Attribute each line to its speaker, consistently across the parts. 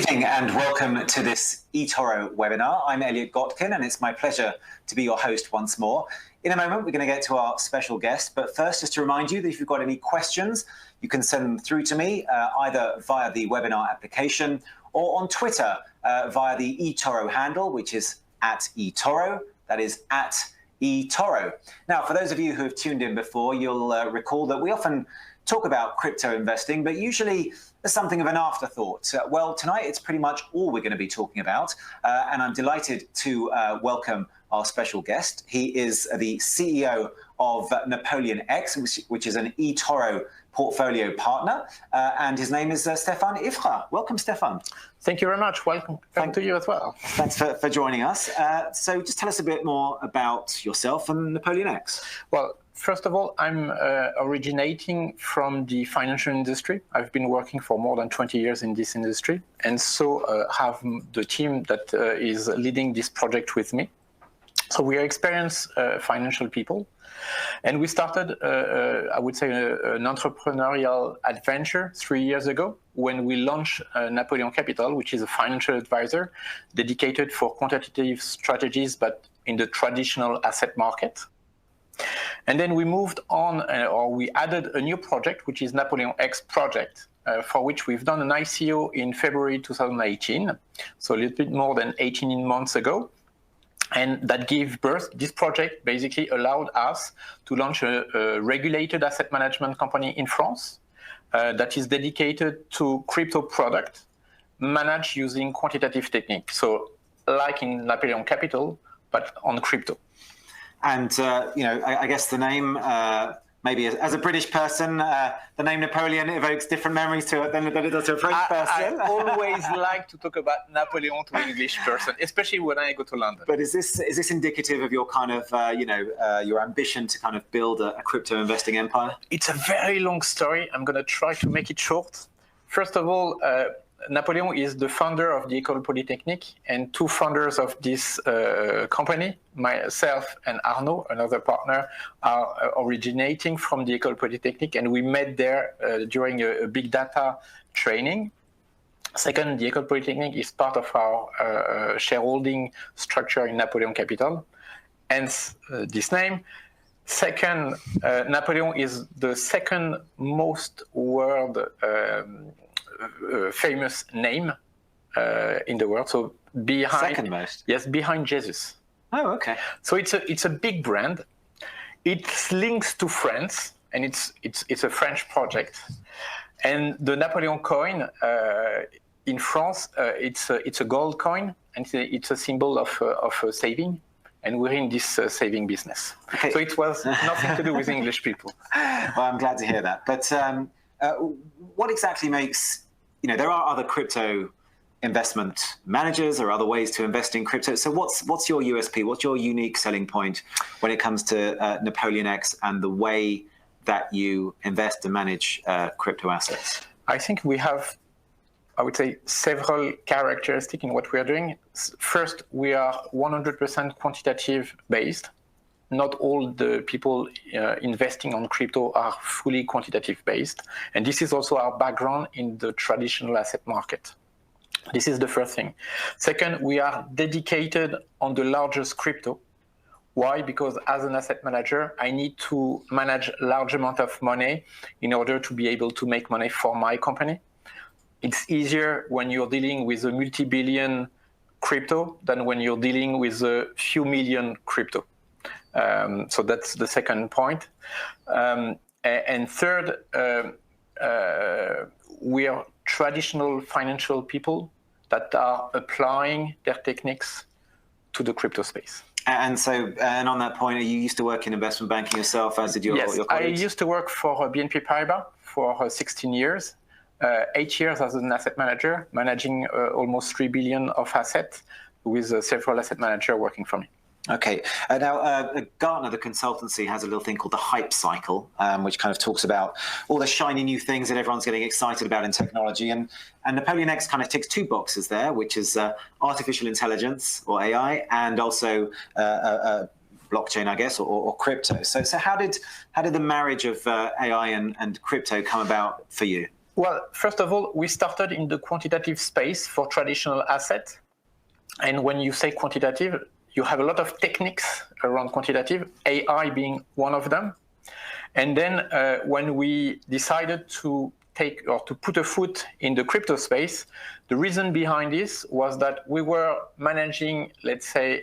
Speaker 1: evening and welcome to this eToro webinar. I'm Elliot Gotkin and it's my pleasure to be your host once more. In a moment, we're going to get to our special guest, but first, just to remind you that if you've got any questions, you can send them through to me either via the webinar application or on Twitter via the eToro handle, which is @eToro. That is @eToro. Now, for those of you who have tuned in before, you'll recall that we often talk about crypto investing, but usually as something of an afterthought. Well, tonight it's pretty much all we're going to be talking about, and I'm delighted to welcome our special guest. He is the CEO of Napoleon X, which is an eToro portfolio partner, and his name is Stephane Ifrah. Welcome, Stephane.
Speaker 2: Thank you very much. Welcome to you as well.
Speaker 1: Thanks for joining us. So just tell us a bit more about yourself and Napoleon X.
Speaker 2: Well, first of all, I'm originating from the financial industry. I've been working for more than 20 years in this industry, and so have the team that is leading this project with me. So we are experienced financial people, and we started, I would say, an entrepreneurial adventure 3 years ago when we launched Napoleon Capital, which is a financial advisor dedicated for quantitative strategies, but in the traditional asset market. And then we moved on, or we added a new project, which is Napoleon X project, for which we've done an ICO in February 2018, so a little bit more than 18 months ago. And that gave birth, this project basically allowed us to launch a regulated asset management company in France that is dedicated to crypto product managed using quantitative technique. So like in Napoleon Capital, but on crypto.
Speaker 1: And, I guess the name, maybe as a British person, the name Napoleon evokes different memories to it than it does to a French person.
Speaker 2: I always like to talk about Napoleon to an English person, especially when I go to London.
Speaker 1: But is this indicative of your kind of, your ambition to kind of build a crypto investing empire?
Speaker 2: It's a very long story. I'm going to try to make it short. First of all, Napoleon is the founder of the École Polytechnique, and two founders of this company, myself and Arnaud, another partner, are originating from the École Polytechnique, and we met there during a big data training. Second, the École Polytechnique is part of our shareholding structure in Napoleon Capital, hence this name. Second, Napoleon is the second most world famous name in the world. So behind
Speaker 1: second most.
Speaker 2: Yes, behind Jesus.
Speaker 1: Oh, okay.
Speaker 2: So it's a big brand. It links to France, and it's a French project. And the Napoleon coin in France, it's a gold coin, and it's a symbol of saving. And we're in this saving business. Okay. So it was nothing to do with English people.
Speaker 1: Well, I'm glad to hear that. But what exactly makes, there are other crypto investment managers or other ways to invest in crypto. So what's your USP? What's your unique selling point when it comes to Napoleon X and the way that you invest and manage crypto assets?
Speaker 2: I think we have, I would say, several characteristics in what we are doing. First, we are 100% quantitative based. Not all the people investing on crypto are fully quantitative based. And this is also our background in the traditional asset market. This is the first thing. Second, we are dedicated on the largest crypto. Why? Because as an asset manager, I need to manage a large amount of money in order to be able to make money for my company. It's easier when you're dealing with a multi-billion crypto than when you're dealing with a few million crypto. So that's the second point. And third, we are traditional financial people that are applying their techniques to the crypto space.
Speaker 1: And so, and on that point, you used to work in investment banking yourself, as did your colleagues?
Speaker 2: I used to work for BNP Paribas for 16 years, 8 years as an asset manager, managing almost 3 billion of assets with several asset managers working for me.
Speaker 1: Okay. Now, Gartner, the consultancy, has a little thing called the hype cycle, which kind of talks about all the shiny new things that everyone's getting excited about in technology. And Napoleon X kind of ticks two boxes there, which is artificial intelligence, or AI, and also blockchain, I guess, or crypto. So how did the marriage of AI and crypto come about for you?
Speaker 2: Well, first of all, we started in the quantitative space for traditional assets. And when you say quantitative, you have a lot of techniques around quantitative, AI being one of them. And then when we decided to take or to put a foot in the crypto space, the reason behind this was that we were managing, let's say,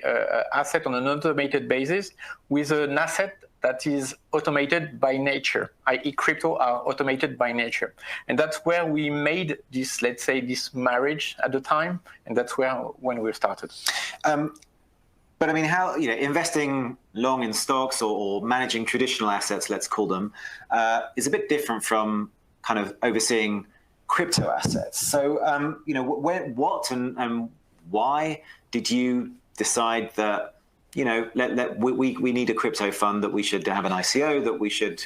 Speaker 2: asset on an automated basis with an asset that is automated by nature, i.e. crypto are automated by nature. And that's where we made this, let's say, this marriage at the time, and that's when we started.
Speaker 1: But I mean, how, investing long in stocks or managing traditional assets, let's call them, is a bit different from kind of overseeing crypto assets. So, what and why did you decide that, we need a crypto fund, that we should have an ICO, that we should,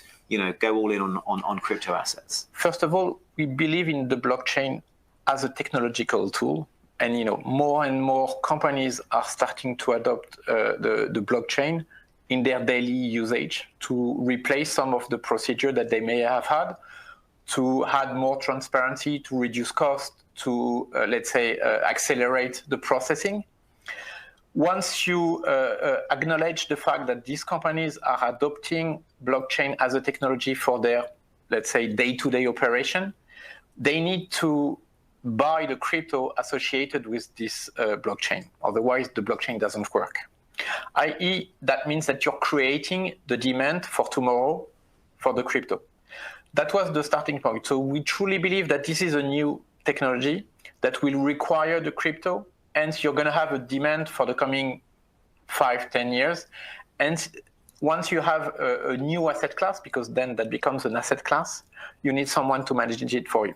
Speaker 1: go all in on crypto assets?
Speaker 2: First of all, we believe in the blockchain as a technological tool. And more and more companies are starting to adopt the blockchain in their daily usage to replace some of the procedure that they may have had, to add more transparency, to reduce cost, to, accelerate the processing. Once you acknowledge the fact that these companies are adopting blockchain as a technology for their, day-to-day operation, they need to buy the crypto associated with this blockchain. Otherwise, the blockchain doesn't work. I.e., that means that you're creating the demand for tomorrow for the crypto. That was the starting point. So we truly believe that this is a new technology that will require the crypto, and you're going to have a demand for the coming 5-10 years. And once you have a new asset class, because then that becomes an asset class, you need someone to manage it for you.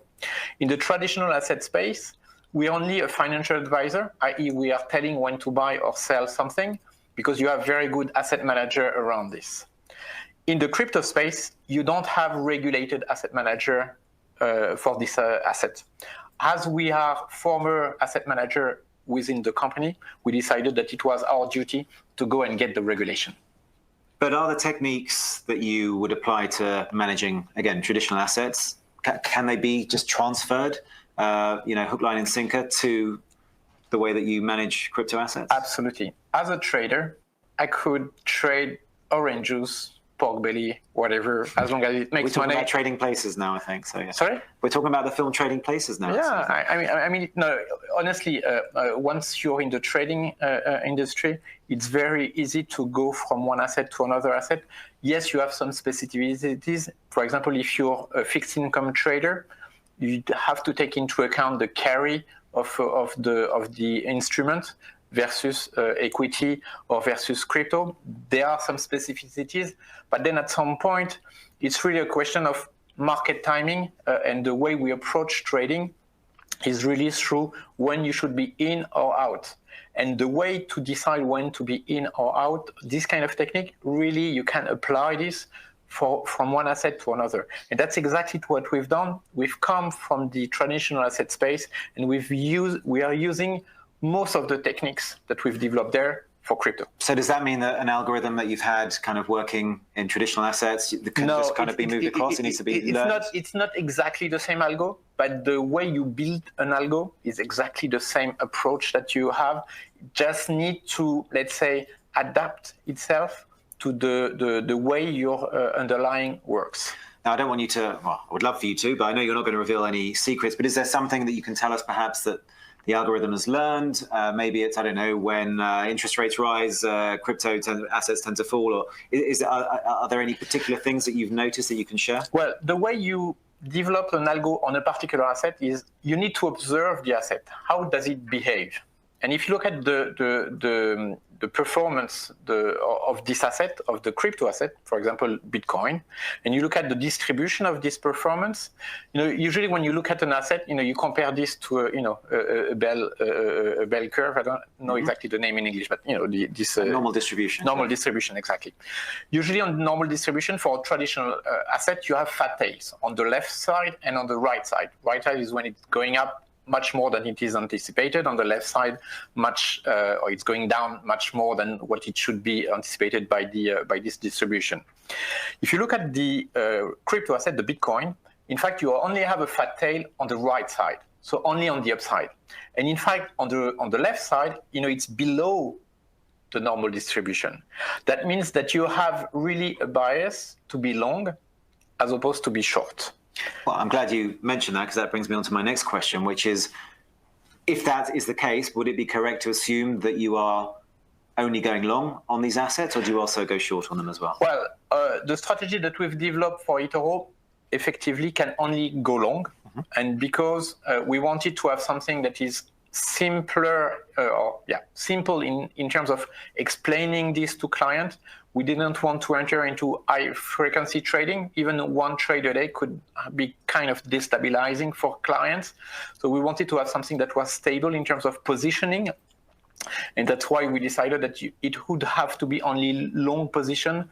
Speaker 2: In the traditional asset space, we're only a financial advisor, i.e. we are telling when to buy or sell something, because you have very good asset manager around this. In the crypto space, you don't have regulated asset manager for this asset. As we are former asset manager within the company, we decided that it was our duty to go and get the regulation.
Speaker 1: But are the techniques that you would apply to managing, again, traditional assets, can they be just transferred, hook, line, and sinker to the way that you manage crypto assets?
Speaker 2: Absolutely. As a trader, I could trade orange juice, pork belly, whatever, as long as it makes money.
Speaker 1: We're talking about Trading Places now, I think. So yeah.
Speaker 2: Sorry?
Speaker 1: We're talking about the film Trading Places now.
Speaker 2: Yeah, no. Honestly, once you're in the trading industry, it's very easy to go from one asset to another asset. Yes, you have some specificities. For example, if you're a fixed income trader, you have to take into account the carry of the instrument versus equity or versus crypto. There are some specificities, but then at some point, it's really a question of market timing, and the way we approach trading is really through when you should be in or out. And the way to decide when to be in or out, this kind of technique, really you can apply this from one asset to another. And that's exactly what we've done. We've come from the traditional asset space, and we are using most of the techniques that we've developed there for crypto.
Speaker 1: So does that mean that an algorithm that you've had kind of working in traditional assets can just kind of be moved across? It needs to be learned?
Speaker 2: It's not exactly the same algo, but the way you build an algo is exactly the same approach that you have. It just need to, adapt itself to the way your underlying works.
Speaker 1: Now, I don't want you to, I would love for you to, but I know you're not going to reveal any secrets, but is there something that you can tell us perhaps that the algorithm has learned? Maybe it's, when interest rates rise, crypto assets tend to fall, or are there any particular things that you've noticed that you can share?
Speaker 2: Well, the way you develop an algo on a particular asset is you need to observe the asset. How does it behave? And if you look at the performance of this asset, of the crypto asset, for example, Bitcoin, and you look at the distribution of this performance, usually when you look at an asset, you compare this to a bell curve. I don't know exactly the name in English, but this
Speaker 1: normal distribution.
Speaker 2: Normal distribution, exactly. Usually on normal distribution for a traditional asset, you have fat tails on the left side and on the right side. Right side is when it's going up much more than it is anticipated. On the left side, or it's going down much more than what it should be anticipated by this distribution. If you look at the crypto asset, the Bitcoin, in fact, you only have a fat tail on the right side, so only on the upside. And in fact, on the left side, it's below the normal distribution. That means that you have really a bias to be long as opposed to be short.
Speaker 1: Well, I'm glad you mentioned that, because that brings me on to my next question, which is, if that is the case, would it be correct to assume that you are only going long on these assets, or do you also go short on them as well?
Speaker 2: Well, the strategy that we've developed for eToro effectively can only go long. And because we wanted to have something that is simpler, simple in terms of explaining this to clients, we didn't want to enter into high frequency trading. Even one trade a day could be kind of destabilizing for clients. So we wanted to have something that was stable in terms of positioning. And that's why we decided that it would have to be only long position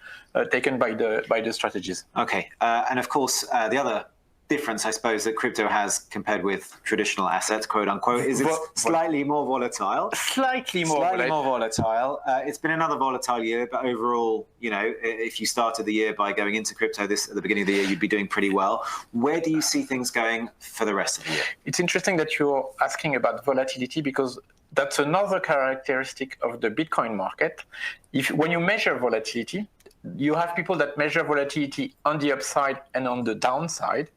Speaker 2: taken by the strategies.
Speaker 1: Okay, and of course, the other difference, I suppose, that crypto has compared with traditional assets, quote unquote, is it's slightly more volatile.
Speaker 2: Slightly more
Speaker 1: volatile. It's been another volatile year, but overall, if you started the year by going into crypto at the beginning of the year, you'd be doing pretty well. Where do you see things going for the rest of the year?
Speaker 2: It's interesting that you're asking about volatility, because that's another characteristic of the Bitcoin market. When you measure volatility, you have people that measure volatility on the upside and on the downside.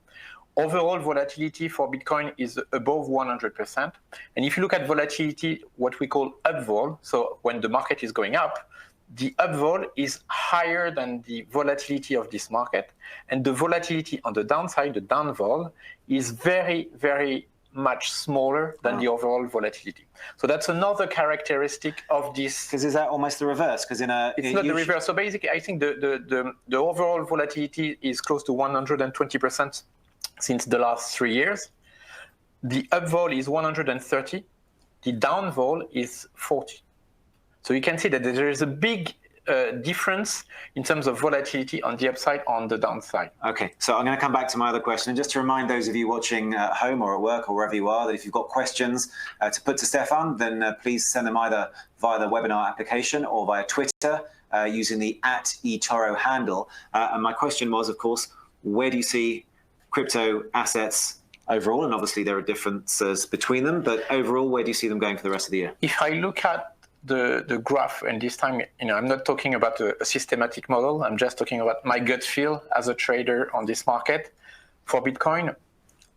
Speaker 2: Overall volatility for Bitcoin is above 100%. And if you look at volatility, what we call upvol, so when the market is going up, the upvol is higher than the volatility of this market. And the volatility on the downside, the downvol, is very, very much smaller than the overall volatility. So that's another characteristic of this.
Speaker 1: Because is that almost the reverse? Because
Speaker 2: it's not the reverse. So basically, I think the overall volatility is close to 120% since the last 3 years. The upvol is 130. The downvol is 40. So you can see that there is a big difference in terms of volatility on the upside, on the downside.
Speaker 1: Okay, so I'm going to come back to my other question. And just to remind those of you watching at home or at work or wherever you are, that if you've got questions to put to Stephane, then please send them either via the webinar application or via Twitter using the @eToro handle. And my question was, of course, where do you see crypto assets overall? And obviously there are differences between them, but overall, where do you see them going for the rest of the year?
Speaker 2: If I look at the graph, and this time, I'm not talking about a systematic model. I'm just talking about my gut feel as a trader on this market. For Bitcoin,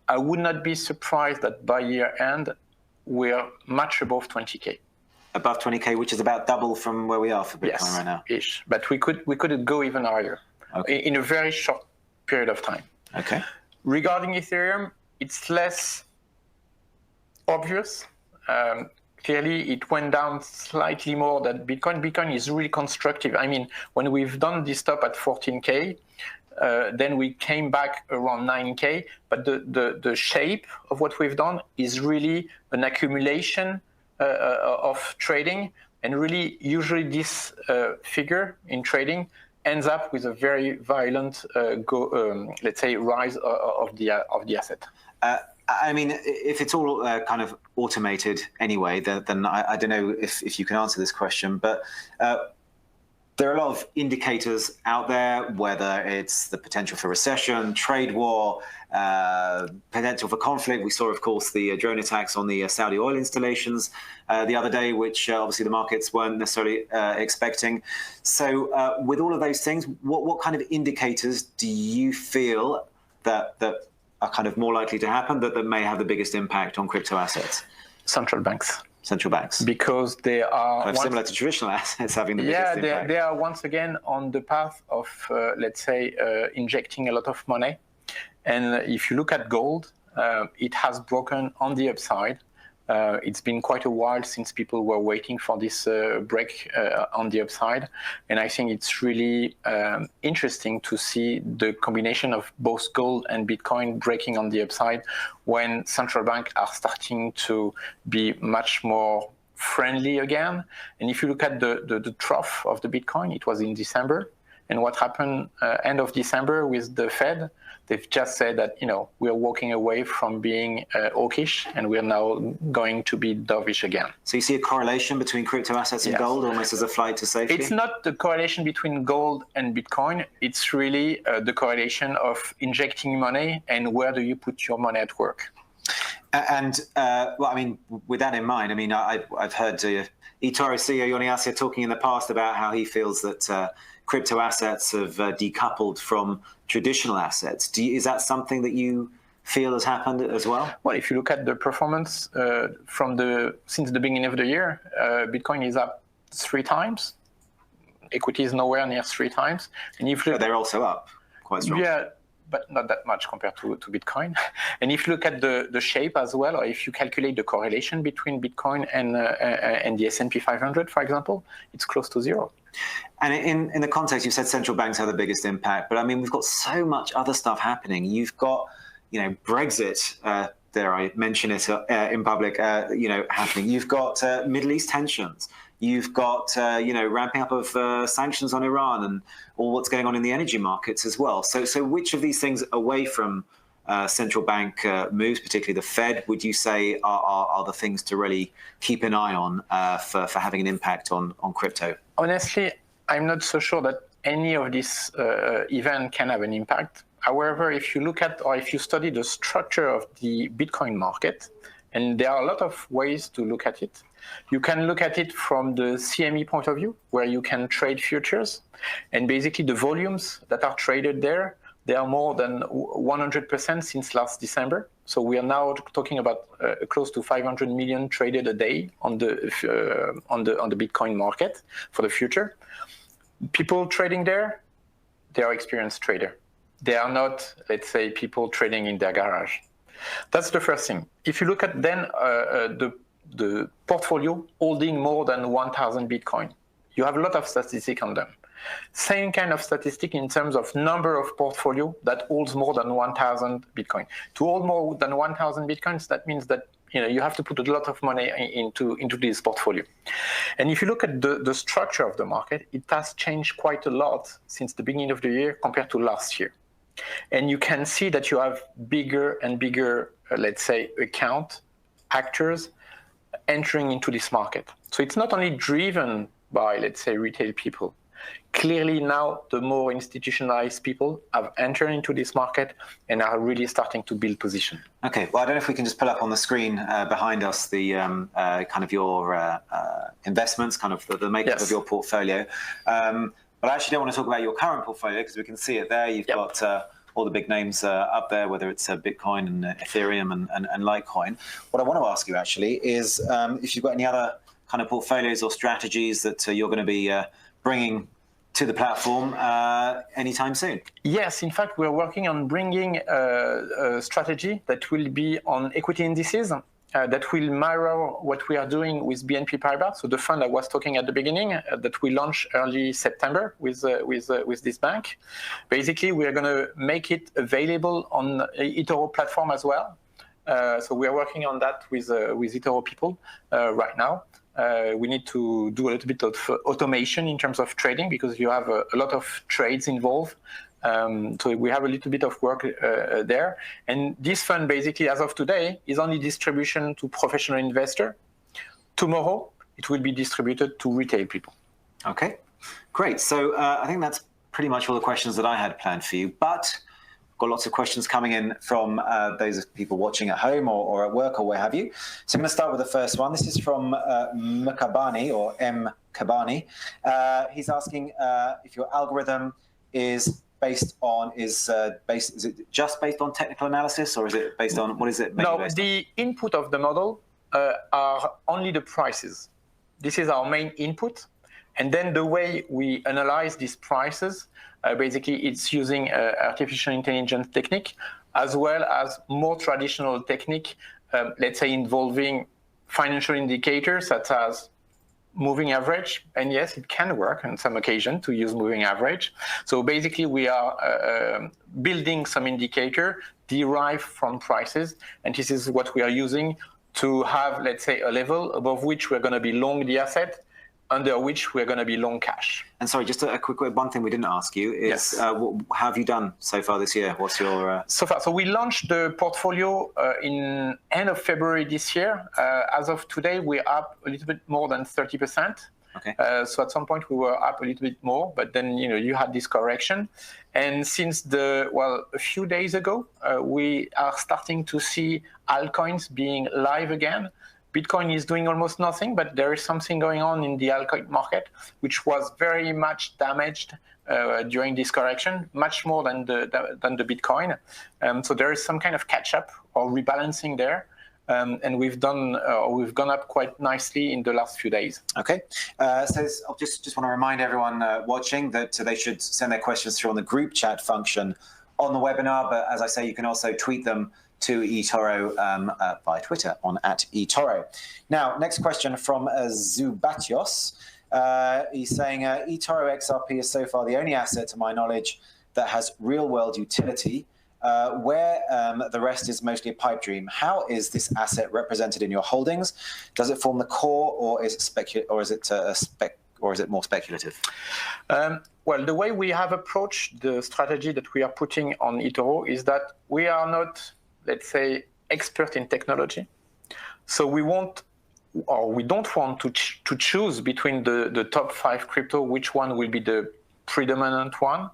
Speaker 2: I would not be surprised that by year end, we're much above 20K.
Speaker 1: Above 20K, which is about double from where we are for Bitcoin right now.
Speaker 2: Ish. But we could go even higher in a very short period of time.
Speaker 1: Okay.
Speaker 2: Regarding Ethereum, it's less obvious. Clearly, it went down slightly more than Bitcoin. Bitcoin is really constructive. I mean, when we've done this top at 14K, then we came back around 9K. But the shape of what we've done is really an accumulation of trading. And really, usually this figure in trading ends up with a very violent, let's say, rise of the asset.
Speaker 1: I mean, if it's all kind of automated anyway, then I don't know if you can answer this question, but there are a lot of indicators out there, whether it's the potential for recession, trade war, potential for conflict. We saw, of course, the drone attacks on the Saudi oil installations the other day, which obviously the markets weren't necessarily expecting. So with all of those things, what kind of indicators do you feel that are kind of more likely to happen, that may have the biggest impact on crypto assets?
Speaker 2: Central banks.
Speaker 1: Central banks.
Speaker 2: Because they are
Speaker 1: kind of similar to traditional assets having the biggest impact.
Speaker 2: They are once again on the path of, let's say, injecting a lot of money. And if you look at gold, it has broken on the upside. It's been quite a while since people were waiting for this break on the upside. And I think it's really interesting to see the combination of both gold and Bitcoin breaking on the upside when central banks are starting to be much more friendly again. And if you look at the trough of the Bitcoin, it was in December. And what happened end of December with the Fed, They've just said that, we are walking away from being hawkish, and we are now going to be dovish again.
Speaker 1: So you see a correlation between crypto assets and gold, almost as a flight to safety?
Speaker 2: It's not the correlation between gold and Bitcoin. It's really the correlation of injecting money and where do you put your money at work.
Speaker 1: And with that in mind, I've heard eToro CEO Yoni Asia talking in the past about how he feels that crypto assets have decoupled from traditional assets. Is that something that you feel has happened as well?
Speaker 2: Well, if you look at the performance since the beginning of the year, Bitcoin is up 3 times. Equity is nowhere near 3 times. And if
Speaker 1: they're also up quite strong.
Speaker 2: Yeah, but not that much compared to Bitcoin. And if you look at the shape as well, or if you calculate the correlation between Bitcoin and the S&P 500, for example, it's close to 0.
Speaker 1: And in the context, you said central banks have the biggest impact, but we've got so much other stuff happening. You've got, Brexit, dare I mention it in public, happening. You've got Middle East tensions. You've got, ramping up of sanctions on Iran and all what's going on in the energy markets as well. So which of these things away from central bank moves, particularly the Fed, would you say are the things to really keep an eye on for having an impact on crypto?
Speaker 2: Honestly, I'm not so sure that any of this event can have an impact. However, if you look at or if you study the structure of the Bitcoin market, and there are a lot of ways to look at it. You can look at it from the CME point of view, where you can trade futures. And basically the volumes that are traded there, they are more than 100% since last December. So we are now talking about close to 500 million traded a day on the Bitcoin market for the future. People trading there, they are experienced traders. They are not, let's say, people trading in their garage. That's the first thing. If you look at then the portfolio holding more than 1,000 Bitcoin, you have a lot of statistics on them. Same kind of statistic in terms of number of portfolio that holds more than 1,000 Bitcoin. To hold more than 1,000 Bitcoins, that means that you have to put a lot of money into this portfolio. And if you look at the structure of the market, it has changed quite a lot since the beginning of the year compared to last year. And you can see that you have bigger and bigger, let's say, account actors entering into this market. So it's not only driven by, let's say, retail people. Clearly now, the more institutionalized people have entered into this market and are really starting to build position.
Speaker 1: Okay, well, I don't know if we can just pull up on the screen behind us the kind of your investments, kind of the makeup of your portfolio. But I actually don't want to talk about your current portfolio because we can see it there. You've got all the big names up there, whether it's Bitcoin and Ethereum and Litecoin. What I want to ask you actually is if you've got any other kind of portfolios or strategies that you're going to be bringing to the platform anytime soon.
Speaker 2: Yes, in fact, we're working on bringing a strategy that will be on equity indices. That will mirror what we are doing with BNP Paribas. So the fund I was talking at the beginning that we launched early September with this bank. Basically, we are going to make it available on eToro platform as well. So we are working on that with eToro people right now. We need to do a little bit of automation in terms of trading because you have a lot of trades involved. So we have a little bit of work there. And this fund basically, as of today, is only distribution to professional investor. Tomorrow, it will be distributed to retail people.
Speaker 1: Okay, great. So I think that's pretty much all the questions that I had planned for you. But got lots of questions coming in from those people watching at home or at work or where have you. So I'm going to start with the first one. This is from Mkabani or M. Kabani. He's asking if your algorithm is is it just based on technical analysis or is it based on, what is it?
Speaker 2: No, the input of the model are only the prices. This is our main input. And then the way we analyze these prices, basically it's using artificial intelligence technique as well as more traditional technique, let's say involving financial indicators such as moving average, and yes, it can work on some occasion to use moving average. So basically we are building some indicator derived from prices, and this is what we are using to have, let's say, a level above which we're going to be long the asset under which we're going to be long cash.
Speaker 1: And sorry, just a quick one thing we didn't ask you is how have you done so far this year? What's your...
Speaker 2: So far, so we launched the portfolio in end of February this year. As of today, we're up a little bit more than 30%.
Speaker 1: Okay.
Speaker 2: So at some point we were up a little bit more, but then you had this correction. And since a few days ago, we are starting to see altcoins being live again. Bitcoin is doing almost nothing, but there is something going on in the altcoin market, which was very much damaged during this correction, much more than the Bitcoin. So there is some kind of catch-up or rebalancing there. And we've gone up quite nicely in the last few days.
Speaker 1: Okay, so I'll just want to remind everyone watching that they should send their questions through on the group chat function on the webinar. But as I say, you can also tweet them to eToro by Twitter on @eToro. Now, next question from Zubatios. He's saying eToro XRP is so far the only asset, to my knowledge, that has real-world utility. Where the rest is mostly a pipe dream. How is this asset represented in your holdings? Does it form the core, or is it more speculative?
Speaker 2: Well, the way we have approached the strategy that we are putting on eToro is that we are not, let's say, expert in technology. So we don't want to choose between the top 5 crypto, which one will be the predominant one.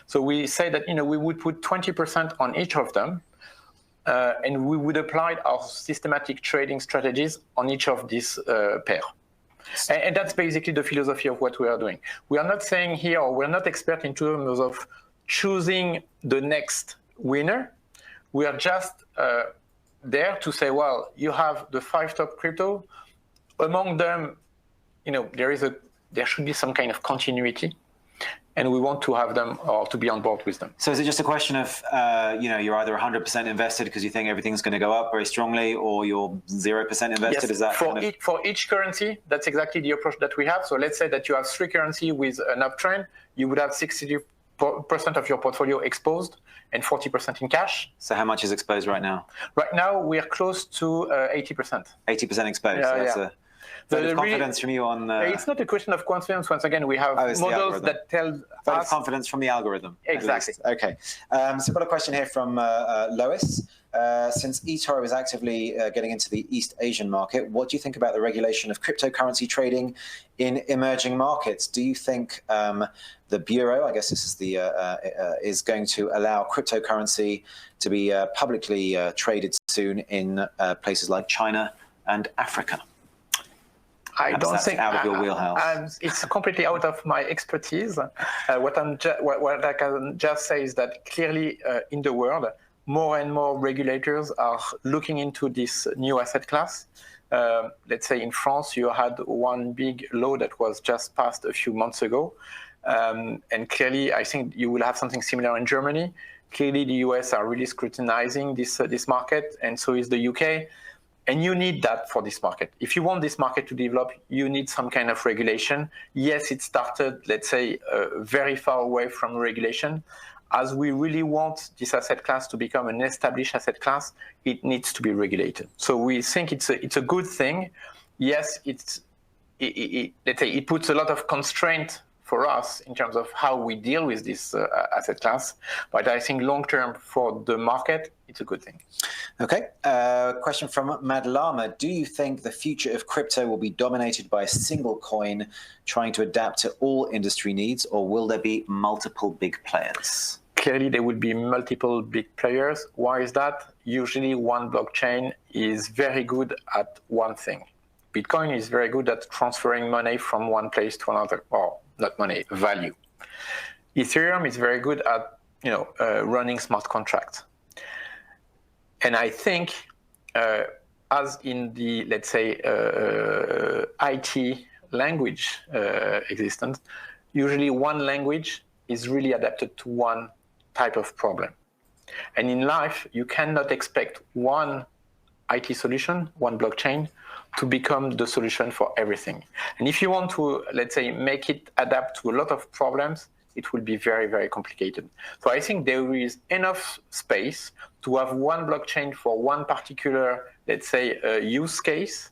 Speaker 2: So we say that we would put 20% on each of them, and we would apply our systematic trading strategies on each of these pair. And that's basically the philosophy of what we are doing. We are not saying here, or we're not expert in terms of choosing the next winner. We are just there to say, well, you have the 5 top crypto. Among them, there should be some kind of continuity. And we want to have them or to be on board with them.
Speaker 1: So is it just a question of, you're either 100% invested because you think everything's going to go up very strongly, or you're 0% invested?
Speaker 2: Yes.
Speaker 1: Is that
Speaker 2: for each currency, that's exactly the approach that we have. So let's say that you have 3 currency with an uptrend, you would have 60% of your portfolio exposed and 40% in cash.
Speaker 1: So how much is exposed right now?
Speaker 2: Right now, we are close to 80%.
Speaker 1: 80% exposed.
Speaker 2: Yeah,
Speaker 1: so that's the confidence from you on...
Speaker 2: It's not a question of confidence. Once again, we have models that tell us...
Speaker 1: confidence from the algorithm.
Speaker 2: Exactly.
Speaker 1: Okay. So I've got a question here from Lois. Since eToro is actively getting into the East Asian market, what do you think about the regulation of cryptocurrency trading in emerging markets? Do you think the Bureau, I guess this is is going to allow cryptocurrency to be publicly traded soon in places like China and Africa?
Speaker 2: I don't think
Speaker 1: out of your wheelhouse.
Speaker 2: It's completely out of my expertise. What I can just say is that clearly in the world, more and more regulators are looking into this new asset class. Let's say in France, you had one big law that was just passed a few months ago. And clearly, I think you will have something similar in Germany. Clearly, the US are really scrutinizing this market, and so is the UK. And you need that for this market. If you want this market to develop, you need some kind of regulation. Yes, it started, let's say, very far away from regulation. As we really want this asset class to become an established asset class, it needs to be regulated. So we think it's a good thing. Yes, let's say it puts a lot of constraint for us in terms of how we deal with this asset class. But I think long-term for the market, it's a good thing.
Speaker 1: Okay. Question from Mad Lama. Do you think the future of crypto will be dominated by a single coin trying to adapt to all industry needs, or will there be multiple big players?
Speaker 2: Clearly, there will be multiple big players. Why is that? Usually one blockchain is very good at one thing. Bitcoin is very good at transferring money from one place to another. Or not money, value. Ethereum is very good at running smart contracts. And I think, as in the, let's say, IT language existence, usually one language is really adapted to one type of problem. And in life, you cannot expect one IT solution, one blockchain, to become the solution for everything. And if you want to, let's say, make it adapt to a lot of problems, it will be very, very complicated. So I think there is enough space to have one blockchain for one particular, let's say, use case,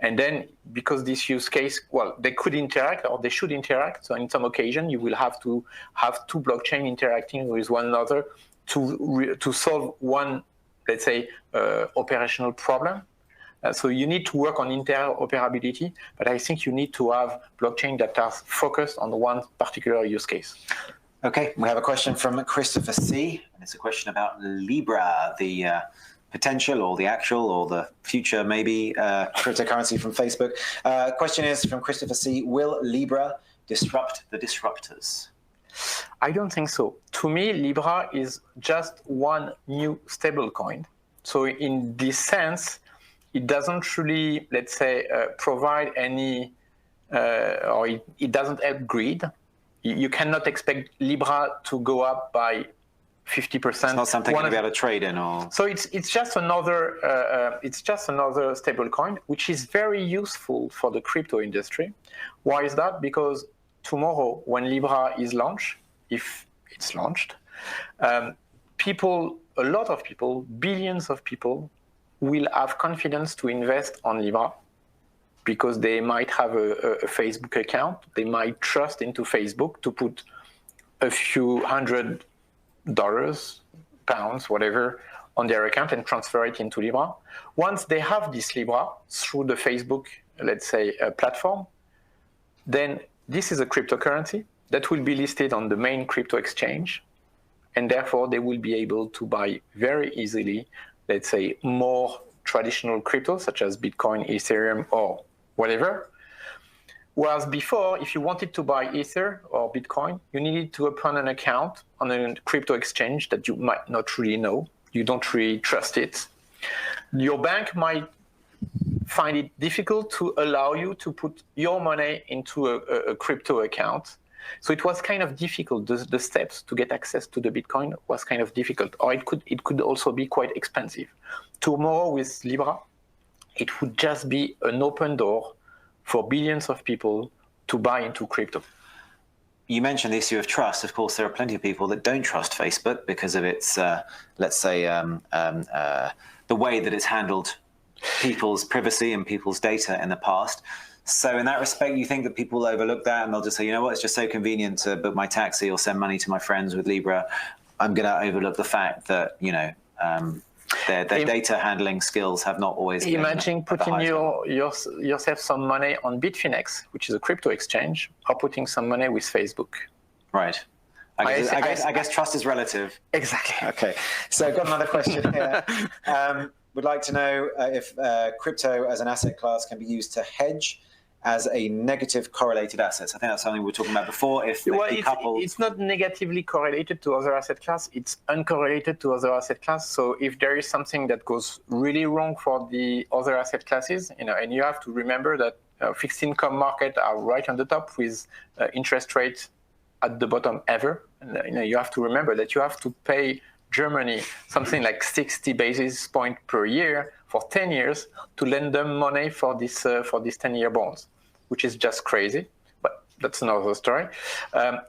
Speaker 2: And then because this use case, well, they could interact or they should interact. So in some occasion, you will have to have two blockchains interacting with one another to solve one, let's say, operational problem. So you need to work on interoperability, but I think you need to have blockchain that are focused on one particular use case.
Speaker 1: Okay, we have a question from Christopher C. And it's a question about Libra, the potential or the actual or the future maybe cryptocurrency from Facebook. Question is from Christopher C. Will Libra disrupt the disruptors?
Speaker 2: I don't think so. To me, Libra is just one new stablecoin. So in this sense, it doesn't really, let's say, provide any, or it doesn't help greed. You cannot expect Libra to go up by 50%.
Speaker 1: It's not something to be able to trade in, or
Speaker 2: so it's just another stable coin, which is very useful for the crypto industry. Why is that? Because tomorrow, when Libra is launched, if it's launched, a lot of people, billions of people, will have confidence to invest on Libra because they might have a Facebook account. They might trust into Facebook to put a few $100, pounds, whatever, on their account and transfer it into Libra. Once they have this Libra through the Facebook, let's say, platform, then this is a cryptocurrency that will be listed on the main crypto exchange. And therefore, they will be able to buy very easily, let's say, more traditional cryptos, such as Bitcoin, Ethereum, or whatever. Whereas before, if you wanted to buy Ether or Bitcoin, you needed to open an account on a crypto exchange that you might not really know. You don't really trust it. Your bank might find it difficult to allow you to put your money into a crypto account. So it was kind of difficult. The steps to get access to the Bitcoin was kind of difficult, or it could also be quite expensive. Tomorrow with Libra, it would just be an open door for billions of people to buy into crypto.
Speaker 1: You mentioned the issue of trust. Of course, there are plenty of people that don't trust Facebook because of its, let's say, the way that it's handled people's privacy and people's data in the past. So in that respect, you think that people will overlook that and they'll just say, you know what, it's just so convenient to book my taxi or send money to my friends with Libra. I'm going to overlook the fact that, you know, their data handling skills have not always been.
Speaker 2: Imagine putting yourself some money on Bitfinex, which is a crypto exchange, or putting some money with Facebook.
Speaker 1: Right. I guess trust is relative.
Speaker 2: Exactly.
Speaker 1: Okay. So I've got another question here. Would like to know if crypto as an asset class can be used to hedge as a negative correlated assets. I think that's something we were talking about before. It's
Speaker 2: not negatively correlated to other asset class. It's uncorrelated to other asset class. So if there is something that goes really wrong for the other asset classes, you know, and you have to remember that fixed income market are right on the top with interest rates at the bottom ever. And, you know, you have to remember that you have to pay Germany something like 60 basis points per year for 10 years to lend them money for these 10-year bonds, which is just crazy, but that's another story.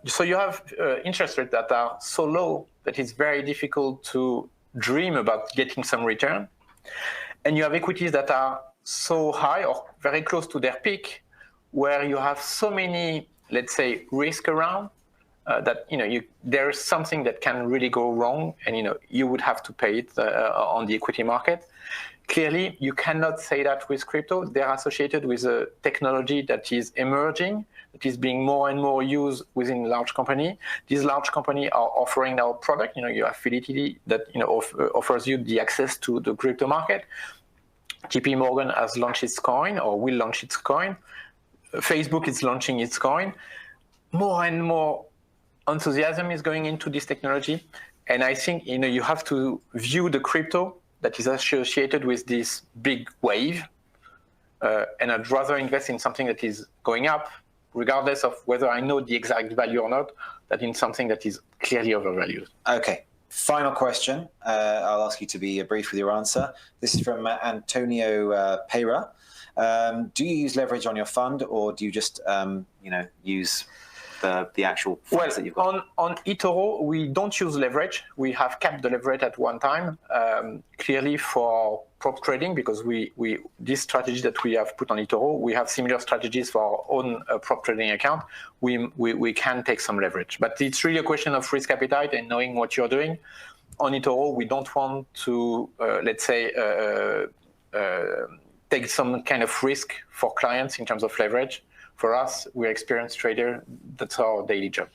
Speaker 2: So you have interest rates that are so low that it's very difficult to dream about getting some return. And you have equities that are so high or very close to their peak, where you have so many, let's say, risk around, that there is something that can really go wrong, and you would have to pay it on the equity market. Clearly, you cannot say that with crypto. They're associated with a technology that is emerging, that is being more and more used within large company. These large companies are offering now product. You have Fidelity that offers you the access to the crypto market. JP Morgan has launched its coin or will launch its coin. Facebook is launching its coin. More and more enthusiasm is going into this technology, and I think you have to view the crypto that is associated with this big wave, and I'd rather invest in something that is going up, regardless of whether I know the exact value or not, than in something that is clearly overvalued.
Speaker 1: Okay, final question. I'll ask you to be brief with your answer. This is from Antonio Pereira. Do you use leverage on your fund, or do you just use the actual funds that you've got?
Speaker 2: On eToro, we don't use leverage. We have capped the leverage at one time. Clearly for prop trading, because this strategy that we have put on eToro, we have similar strategies for our own prop trading account. We can take some leverage, but it's really a question of risk appetite and knowing what you're doing. On eToro, we don't want to, let's say, take some kind of risk for clients in terms of leverage. For us, we're experienced trader. That's our daily job.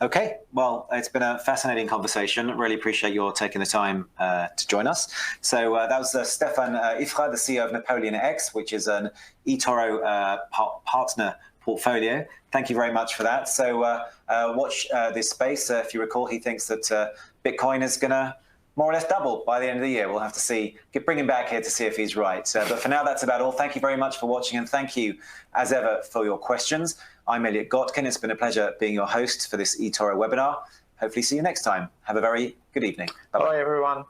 Speaker 1: Okay, well, it's been a fascinating conversation. Really appreciate your taking the time to join us. So that was Stephane Ifrah, the CEO of Napoleon X, which is an eToro partner portfolio. Thank you very much for that. So watch this space. If you recall, he thinks that Bitcoin is going to more or less double by the end of the year. We'll have to see, bring him back here to see if he's right. But for now, that's about all. Thank you very much for watching, and thank you, as ever, for your questions. I'm Elliot Gotkin. It's been a pleasure being your host for this eToro webinar. Hopefully see you next time. Have a very good evening. Bye-bye.
Speaker 2: Bye, everyone.